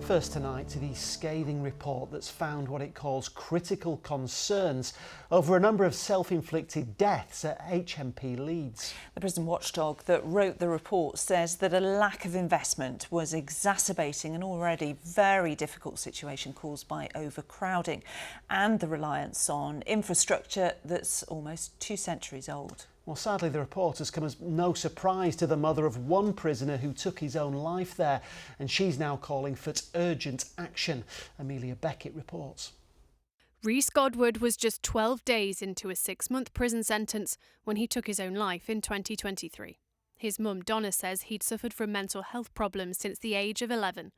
First tonight to the scathing report that's found what it calls critical concerns over a number of self-inflicted deaths at HMP Leeds. The prison watchdog that wrote the report says that a lack of investment was exacerbating an already very difficult situation caused by overcrowding and the reliance on infrastructure that's almost 2 centuries old. Well, sadly, the report has come as no surprise to the mother of one prisoner who took his own life there, and she's now calling for urgent action. Amelia Beckett reports. Rhys Godward was just 12 days into a 6-month prison sentence when he took his own life in 2023. His mum, Donna, says he'd suffered from mental health problems since the age of 11.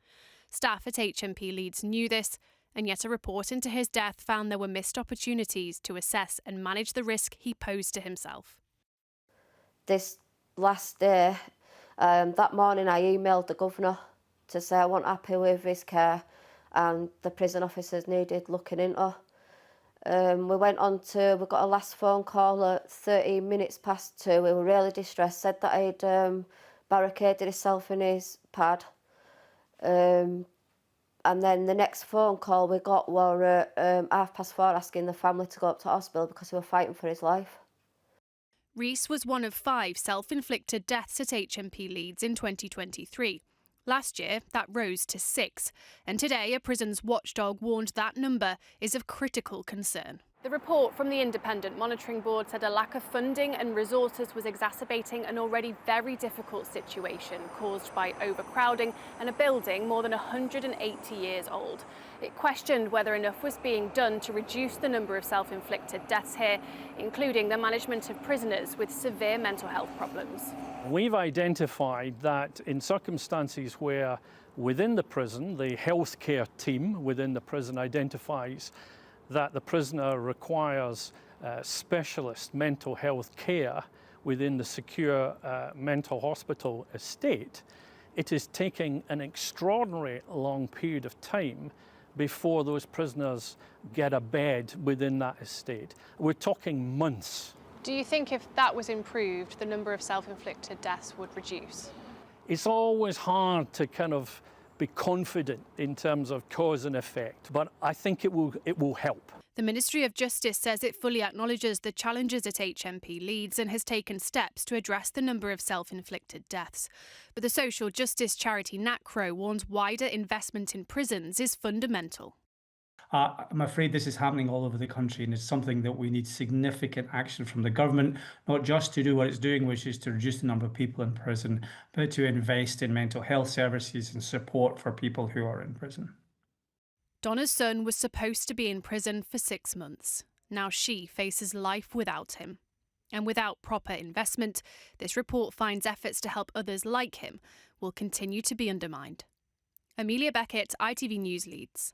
Staff at HMP Leeds knew this, and yet a report into his death found there were missed opportunities to assess and manage the risk he posed to himself. This last day, that morning I emailed the governor to say I wasn't happy with his care and the prison officers needed looking into. We got a last phone call at 13 minutes past 2. We were really distressed, said that he'd barricaded himself in his pad. And then the next phone call we got were at 4:30 asking the family to go up to hospital because he was fighting for his life. Rhys was one of 5 self-inflicted deaths at HMP Leeds in 2023. Last year, that rose to 6, and today a prison's watchdog warned that number is of critical concern. The report from the Independent Monitoring Board said a lack of funding and resources was exacerbating an already very difficult situation caused by overcrowding and a building more than 180 years old. It questioned whether enough was being done to reduce the number of self-inflicted deaths here, including the management of prisoners with severe mental health problems. We've identified that in circumstances where within the prison, the healthcare team within the prison identifies that the prisoner requires specialist mental health care within the secure mental hospital estate, it is taking an extraordinary long period of time before those prisoners get a bed within that estate. We're talking months. Do you think if that was improved, the number of self-inflicted deaths would reduce? It's always hard to kind of be confident in terms of cause and effect, but I think it will help. The Ministry of Justice says it fully acknowledges the challenges at HMP Leeds and has taken steps to address the number of self-inflicted deaths. But the social justice charity NACRO warns wider investment in prisons is fundamental. I'm afraid this is happening all over the country, and it's something that we need significant action from the government, not just to do what it's doing, which is to reduce the number of people in prison, but to invest in mental health services and support for people who are in prison. Donna's son was supposed to be in prison for 6 months. Now she faces life without him. And without proper investment, this report finds efforts to help others like him will continue to be undermined. Amelia Beckett, ITV News, Leeds.